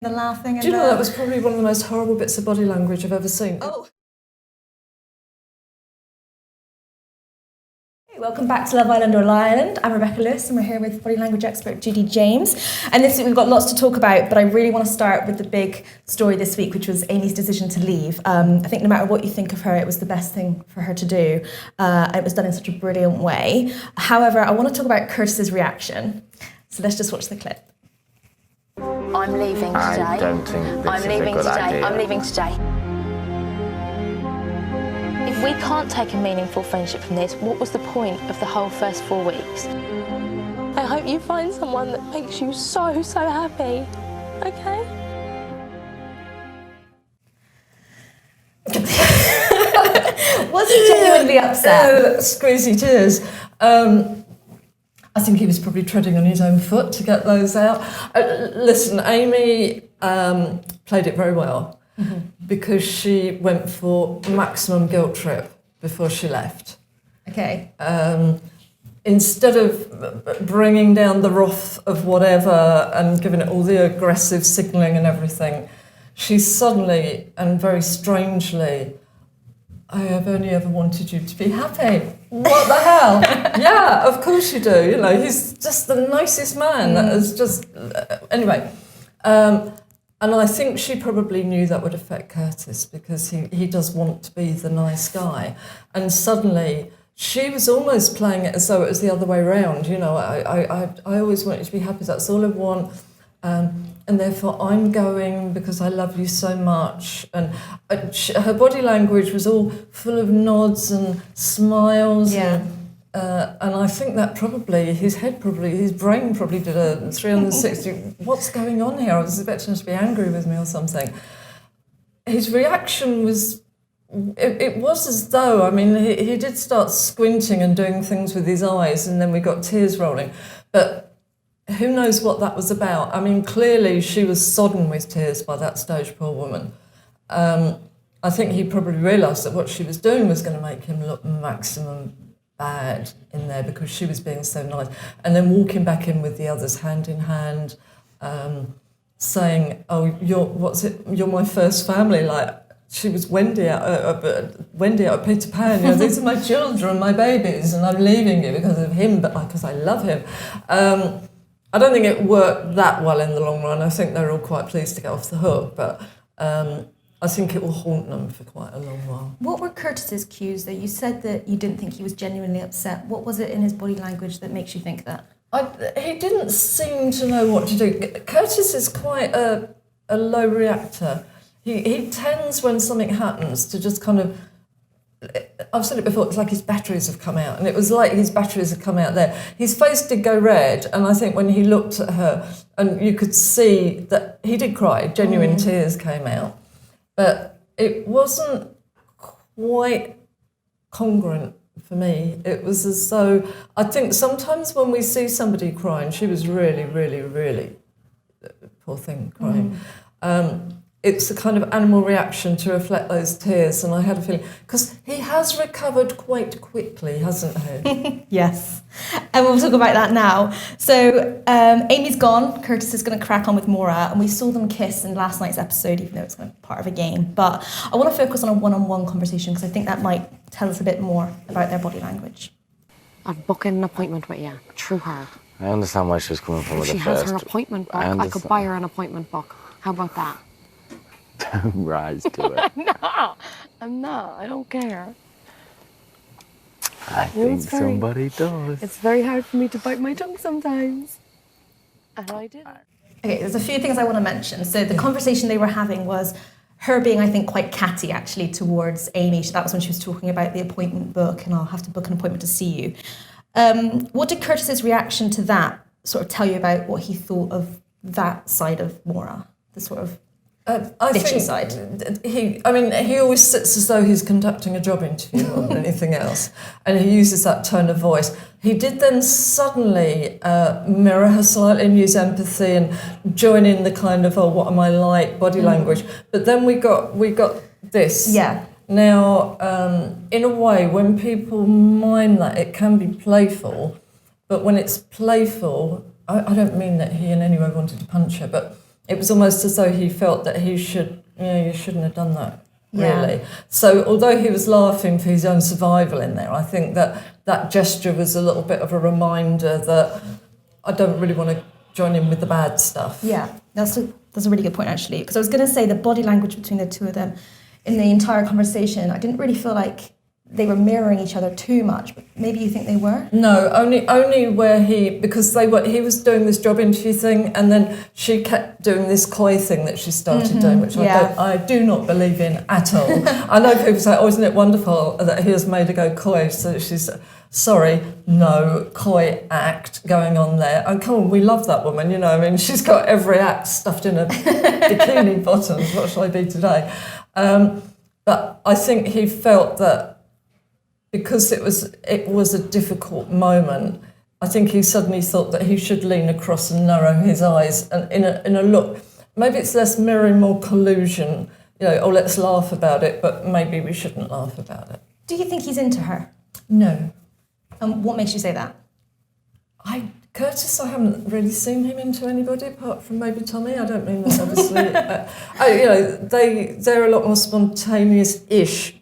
The laughing and Do you know, that was probably one of the most horrible bits of body language I've ever seen. Oh. Hey, welcome back to Love Island or Lie Island. I'm Rebecca Lewis and we're here with body language expert Judi James. And this week we've got lots to talk about, but I really want to start with the big story this week, which was Amy's decision to leave. I think no matter what you think of her, it was the best thing for her to do. It was done in such a brilliant way. However, I want to talk about Curtis's reaction. So let's just watch the clip. I'm leaving today. I don't think this is a good idea. I'm leaving today. If we can't take a meaningful friendship from this, what was the point of the whole first 4 weeks? I hope you find someone that makes you so, so happy. Okay? Was he genuinely upset? Squeezy tears. I think he was probably treading on his own foot to get those out. Listen, Amy played it very well because she went for maximum guilt trip before she left. Okay. Instead of bringing down the wrath of whatever and giving it all the aggressive signalling and everything, she suddenly and very strangely, I have only ever wanted you to be happy. What the hell? Yeah, of course you do. You know, he's just the nicest man. That is just... anyway, and I think she probably knew that would affect Curtis because he does want to be the nice guy. And suddenly, she was almost playing it as though it was the other way around. You know, I always want you to be happy. That's all I want. And therefore I'm going because I love you so much. And her body language was all full of nods and smiles. Yeah. And I think that probably, his brain probably did a 360, what's going on here? I was expecting him to be angry with me or something. His reaction was, it was as though, I mean, he did start squinting and doing things with his eyes and then we got tears rolling. But who knows what that was about? I mean, clearly she was sodden with tears by that stage, poor woman. I think he probably realised that what she was doing was going to make him look maximum bad in there because she was being so nice. And then walking back in with the others hand in hand, saying, oh, you're my first family, like she was Wendy out of Peter Pan, you know, these are my children, my babies, and I'm leaving you because of him, but because I love him. I don't think it worked that well in the long run. I think they're all quite pleased to get off the hook, but I think it will haunt them for quite a long while. What were Curtis's cues, though? You said that you didn't think he was genuinely upset. What was it in his body language that makes you think that? He didn't seem to know what to do. Curtis is quite a low reactor. He tends, when something happens, to just kind of... I've said it before, it's like his batteries have come out, and it was like his batteries had come out there. His face did go red, and I think when he looked at her, and you could see that he did cry, genuine tears came out, but it wasn't quite congruent for me. It was as though, I think sometimes when we see somebody crying, she was really, really, really, poor thing, crying, it's a kind of animal reaction to reflect those tears, and I had a feeling, because he has recovered quite quickly, hasn't he? Yes, and we'll talk about that now. So Amy's gone, Curtis is going to crack on with Maura, and we saw them kiss in last night's episode, even though it's kind of part of a game. But I want to focus on a one-on-one conversation, because I think that might tell us a bit more about their body language. I've booked an appointment with you, through her. I understand why she was coming from with She it has first. her appointment book. I could buy her an appointment book. How about that? Don't rise to it. No, I'm not. I don't care. I think somebody does. It's very hard for me to bite my tongue sometimes. And I didn't. Okay, there's a few things I want to mention. So the conversation they were having was her being, I think, quite catty, actually, towards Amy. So that was when she was talking about the appointment book, and I'll have to book an appointment to see you. What did Curtis's reaction to that sort of tell you about what he thought of that side of Maura, the sort of I think side? He always sits as though he's conducting a job interview more than anything else, and he uses that tone of voice. He did then suddenly mirror her slightly and use empathy and join in the kind of, oh, what am I like, body language. But then we got this. Yeah. Now, in a way, when people mime that, it can be playful, but when it's playful, I don't mean that he in any way wanted to punch her, but it was almost as though he felt that he should, you shouldn't have done that, Yeah. really. So although he was laughing for his own survival in there, I think that gesture was a little bit of a reminder that I don't really want to join in with the bad stuff. Yeah, that's a really good point, actually, because I was going to say the body language between the two of them in the entire conversation, I didn't really feel like they were mirroring each other too much, but maybe you think they were? No, only where because he was doing this job interview thing, and then she kept doing this coy thing that she started doing, which I do not believe in at all. I know people say, oh, isn't it wonderful that he has made her go coy? So she's, sorry, no coy act going on there. And come on, we love that woman, I mean, she's got every act stuffed in a bikini bottoms. What shall I be today? But I think he felt that because it was a difficult moment, I think he suddenly thought that he should lean across and narrow his eyes and in a look. Maybe it's less mirroring, more collusion. Oh, let's laugh about it, but maybe we shouldn't laugh about it. Do you think he's into her? No. And what makes you say that? Curtis, I haven't really seen him into anybody apart from maybe Tommy. I don't mean that obviously. They're a lot more spontaneous-ish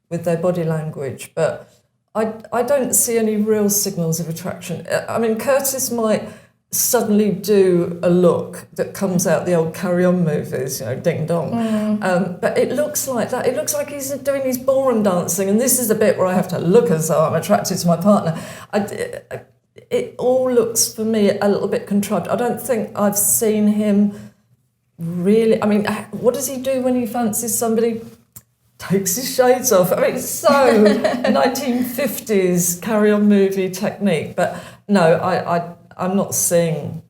with their body language, but I don't see any real signals of attraction. I mean, Curtis might suddenly do a look that comes out the old Carry On movies, ding dong. But it looks like that. It looks like he's doing his ballroom dancing, and this is the bit where I have to look as though I'm attracted to my partner. It all looks for me a little bit contrived. I don't think I've seen him really. I mean, what does he do when he fancies somebody? Takes his shades off. I mean, it's so 1950s Carry On movie technique. But no, I'm not seeing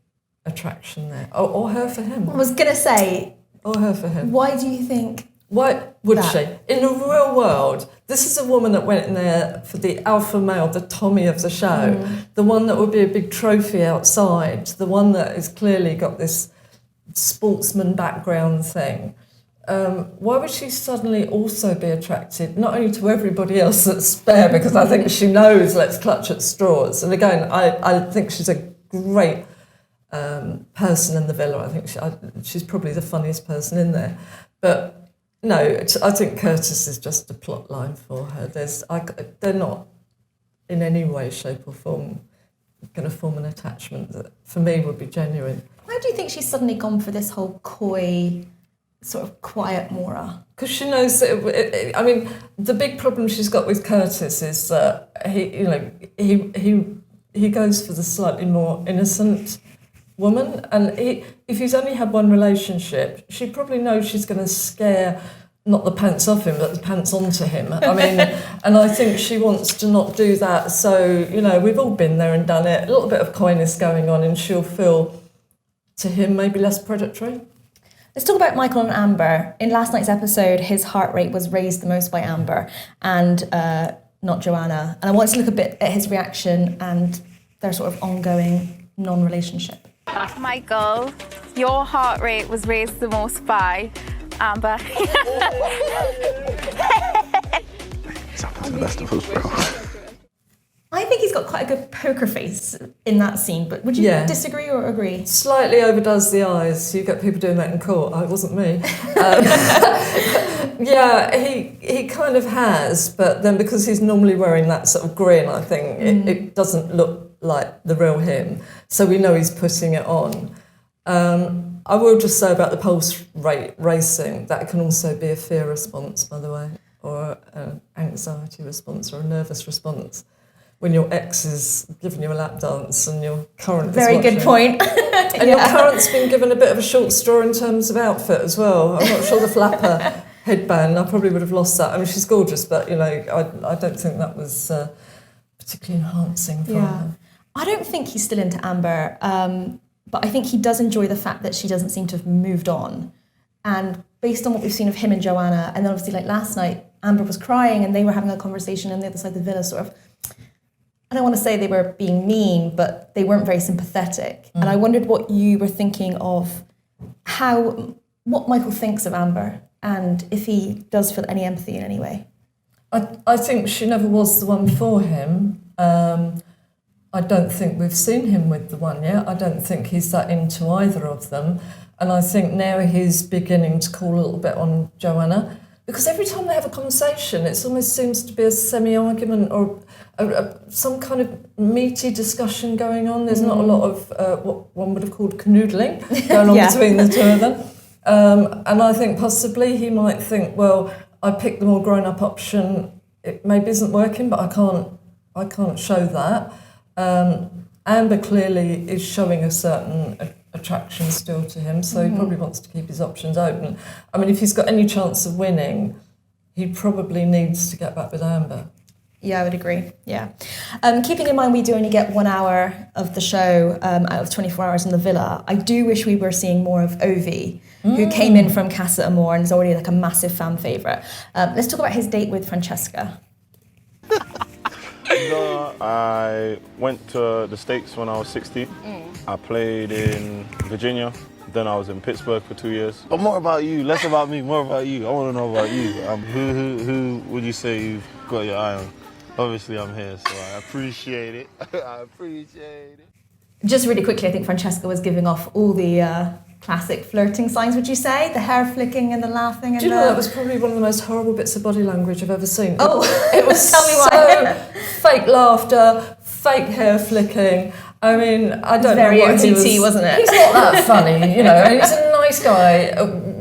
attraction there. Or her for him. I was going to say... Or her for him. Why do you think... Why would she? In the real world, this is a woman that went in there for the alpha male, the Tommy of the show, the one that would be a big trophy outside, the one that has clearly got this sportsman background thing. Why would she suddenly also be attracted, not only to everybody else that's spare, because I think she knows let's clutch at straws. And again, I think she's a great person in the villa. I think she's probably the funniest person in there. But no, I think Curtis is just a plot line for her. They're not in any way, shape or form going to form an attachment that for me would be genuine. Why do you think she's suddenly gone for this whole coy, sort of quiet Mora? Because she knows that. I mean, the big problem she's got with Curtis is that he goes for the slightly more innocent woman, and if he's only had one relationship, she probably knows she's going to scare not the pants off him, but the pants onto him. I mean, and I think she wants to not do that. So we've all been there and done it. A little bit of coyness going on, and she'll feel to him maybe less predatory. Let's talk about Michael and Amber. In last night's episode, his heart rate was raised the most by Amber and not Joanna. And I wanted to look a bit at his reaction and their sort of ongoing non-relationship. Michael, your heart rate was raised the most by Amber. It's happened to the best of us, bro. I think he's got quite a good poker face in that scene, but would you disagree or agree? Slightly overdoes the eyes. You get people doing that in court. It wasn't me. He kind of has, but then because he's normally wearing that sort of grin, I think it doesn't look like the real him. So we know he's putting it on. I will just say about the pulse rate racing, that can also be a fear response, by the way, or an anxiety response or a nervous response. When your ex is giving you a lap dance and your current Very good point. And your current's been given a bit of a short straw in terms of outfit as well. I'm not sure the flapper headband, I probably would have lost that. I mean, she's gorgeous, but, I don't think that was particularly enhancing for her. I don't think he's still into Amber, but I think he does enjoy the fact that she doesn't seem to have moved on. And based on what we've seen of him and Joanna, and then obviously like last night, Amber was crying and they were having a conversation on the other side of the villa, sort of, I don't want to say they were being mean, but they weren't very sympathetic. And I wondered what you were thinking of what Michael thinks of Amber and if he does feel any empathy in any way. I think she never was the one for him. I don't think we've seen him with the one yet. I don't think he's that into either of them. And I think now he's beginning to call a little bit on Joanna, because every time they have a conversation, it almost seems to be a semi-argument or some kind of meaty discussion going on. There's not a lot of what one would have called canoodling going on between the two of them. And I think possibly he might think, well, I picked the more grown-up option. It maybe isn't working, but I can't show that. Amber clearly is showing a certain attraction still to him, so he probably wants to keep his options open. I mean, if he's got any chance of winning, he probably needs to get back with Amber. Yeah, I would agree. Yeah. Keeping in mind we do only get 1 hour of the show out of 24 hours in the villa, I do wish we were seeing more of Ovi, who came in from Casa Amor and is already like a massive fan favourite. Let's talk about his date with Francesca. No, I went to the States when I was 16. I played in Virginia. Then I was in Pittsburgh for 2 years. But more about you, less about me, more about you. I want to know about you. Who would you say you've got your eye on? Obviously, I'm here, so I appreciate it. I appreciate it. Just really quickly, I think Francesca was giving off all the classic flirting signs, would you say? The hair flicking and the laughing. And Do you know, that was probably one of the most horrible bits of body language I've ever seen. Oh, it was tell me why. Fake laughter, fake hair flicking. I mean, I don't know very what he OTT, wasn't it? He's not that funny, you know. And he's a nice guy.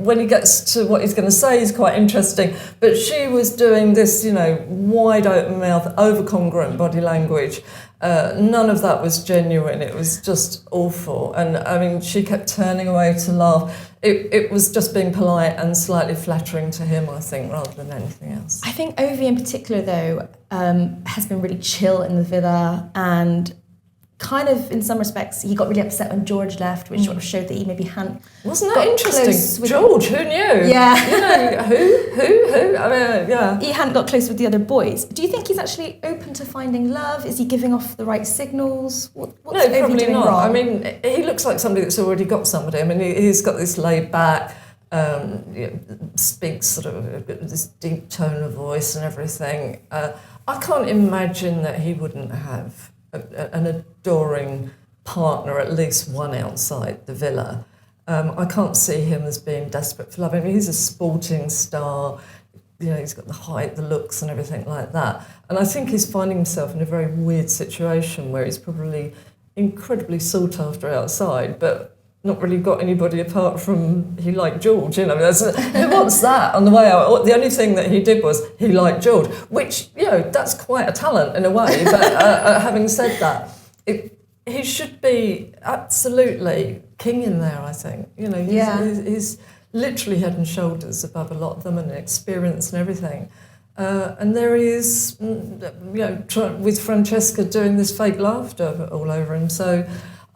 When he gets to what he's going to say, he's quite interesting. But she was doing this, you know, wide open mouth, over-congruent body language. None of that was genuine. It was just awful. And I mean, she kept turning away to laugh. It was just being polite and slightly flattering to him, I think, rather than anything else. I think Ovi in particular, though, has been really chill in the villa, and kind of, in some respects, he got really upset when George left, which sort of showed that he maybe hadn't. Wasn't that interesting? George, who knew? Yeah. You know, who? I mean, yeah. He hadn't got close with the other boys. Do you think he's actually open to finding love? Is he giving off the right signals? What's No, Ovi probably doing not. wrong? I mean, he looks like somebody that's already got somebody. I mean, he's got this laid back, speaks sort of this deep tone of voice and everything. I can't imagine that he wouldn't have an adoring partner, at least one outside the villa. I can't see him as being desperate for love. I mean, he's a sporting star. You know, he's got the height, the looks and everything like that. And I think he's finding himself in a very weird situation where he's probably incredibly sought after outside, but not really got anybody apart from he liked George, you know. Who wants that on the way out? The only thing that he did was he liked George, which, you know, that's quite a talent in a way. But having said that, he should be absolutely king in there, I think. You know, he's literally head and shoulders above a lot of them and experience and everything. And there he is, you know, with Francesca doing this fake laughter all over him. So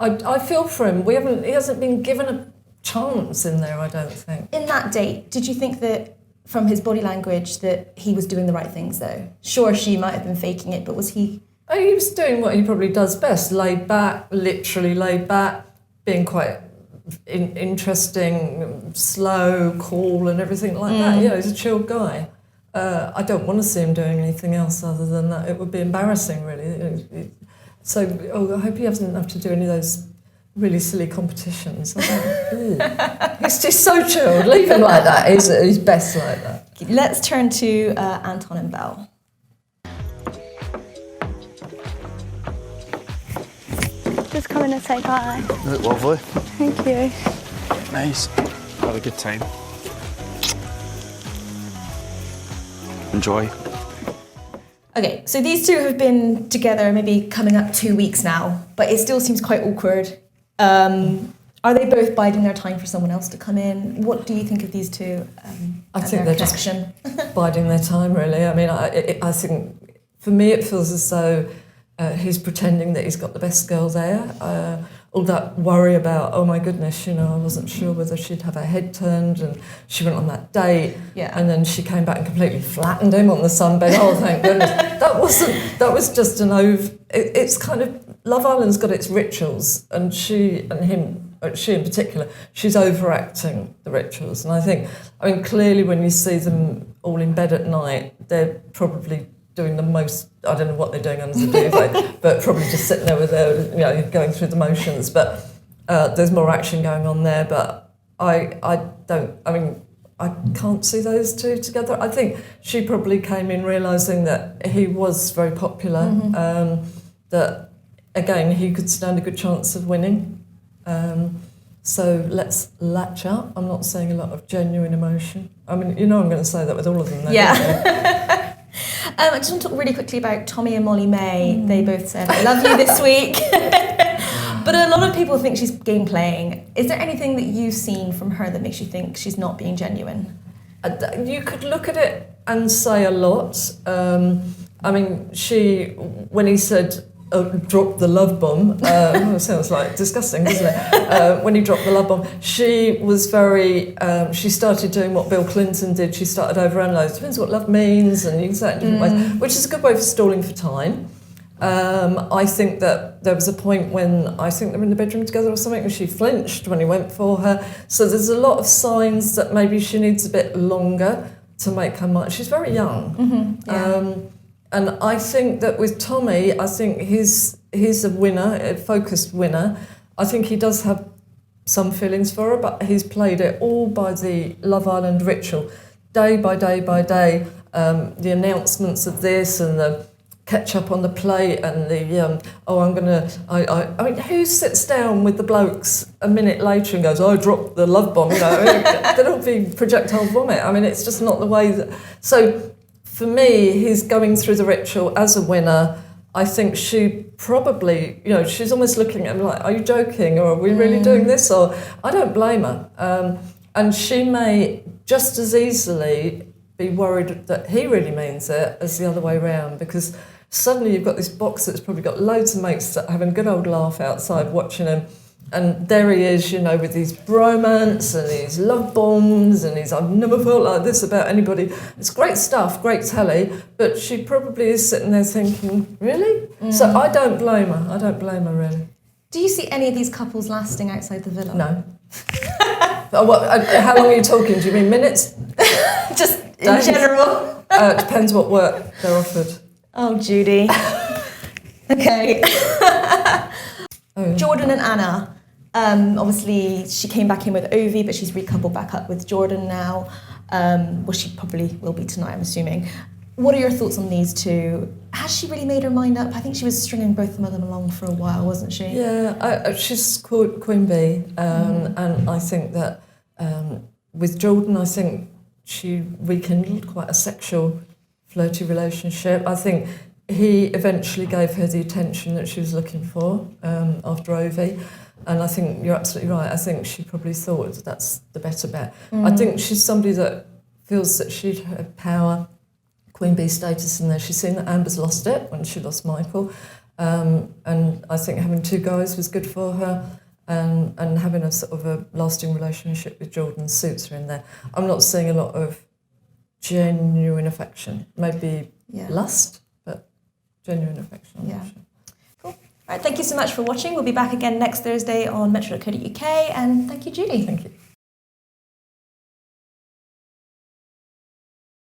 I feel for him. He hasn't been given a chance in there, I don't think. In that date, did you think that from his body language that he was doing the right things, though? Sure, she might have been faking it, but was he? He was doing what he probably does best, laid back, literally laid back, being quite interesting, slow, cool and everything like that. You know, he's a chilled guy. I don't want to see him doing anything else other than that. It would be embarrassing, really. So I hope he doesn't have to do any of those really silly competitions. He's just so chilled. Leave him like that. He's best like that. Let's turn to Anton and Belle. Just coming to say hi. Look lovely. Thank you. Nice. Have a good time. Enjoy. Okay, so these two have been together maybe coming up 2 weeks now, but it still seems quite awkward. Are they both biding their time for someone else to come in? What do you think of these two? I think they're connection? just biding their time, really. I mean, I think for me it feels as though he's pretending that he's got the best girl there. All that worry about, oh my goodness, you know, I wasn't sure whether she'd have her head turned, and she went on that date, and then she came back and completely flattened him on the sunbed. Oh, thank goodness. That was just an it's kind of, Love Island's got its rituals, and she in particular, she's overacting the rituals. And I mean, clearly when you see them all in bed at night, they're probably doing the most, I don't know what they're doing under the duvet, but probably just sitting there with their, you know, going through the motions. But there's more action going on there. But I can't see those two together. I think she probably came in realising that he was very popular, that, again, he could stand a good chance of winning. So let's latch up. I'm not saying a lot of genuine emotion. I mean, I'm going to say that with all of them. Yeah. I just want to talk really quickly about Tommy and Molly May. They both said, I love you this week. But a lot of people think she's game playing. Is there anything that you've seen from her that makes you think she's not being genuine? You could look at it and say a lot. I mean, when he said, drop the love bomb, it sounds like disgusting, doesn't it? When he dropped the love bomb, she was very, she started doing what Bill Clinton did. She started overanalyzing, depends what love means, and you can say it in different ways, which is a good way for stalling for time. I think that there was a point when I think they were in the bedroom together or something and she flinched when he went for her. So there's a lot of signs that maybe she needs a bit longer to make her mind. She's very young. And I think that with Tommy, I think he's a winner, a focused winner. I think he does have some feelings for her, but he's played it all by the Love Island ritual. Day by day by day, the announcements of this and the ketchup on the plate and the, I mean, who sits down with the blokes a minute later and goes, I dropped the love bomb, They don't be projectile vomit. I mean, it's just not the way that... So for me, he's going through the ritual as a winner. I think she probably, she's almost looking at him like, are you joking? Or are we really doing this? Or I don't blame her. And she may just as easily be worried that he really means it as the other way around, because suddenly you've got this box that's probably got loads of mates that are having a good old laugh outside watching him. And there he is, with his bromance and his love bombs and his I've never felt like this about anybody. It's great stuff, great telly, but she probably is sitting there thinking, really? So I don't blame her. I don't blame her, really. Do you see any of these couples lasting outside the villa? No. How long are you talking? Do you mean minutes? Just in general? Depends what work they're offered. Oh, Judi. Okay. Jordan and Anna. Obviously, she came back in with Ovi, but she's recoupled back up with Jordan now. Well, she probably will be tonight, I'm assuming. What are your thoughts on these two? Has she really made her mind up? I think she was stringing both of them along for a while, wasn't she? Yeah, she's called Queen Bee, and I think that with Jordan, I think she rekindled quite a sexual, flirty relationship. I think he eventually gave her the attention that she was looking for after Ovi. And I think you're absolutely right. I think she probably thought that's the better bet. I think she's somebody that feels that she'd had power, Queen Bee status in there. She's seen that Amber's lost it when she lost Michael. And I think having two guys was good for her. And having a sort of a lasting relationship with Jordan suits her in there. I'm not seeing a lot of genuine affection. Maybe lust, but genuine affection. I'm not sure. Cool. All right, thank you so much for watching. We'll be back again next Thursday on metro.co.uk, and thank you, Judi. Thank you.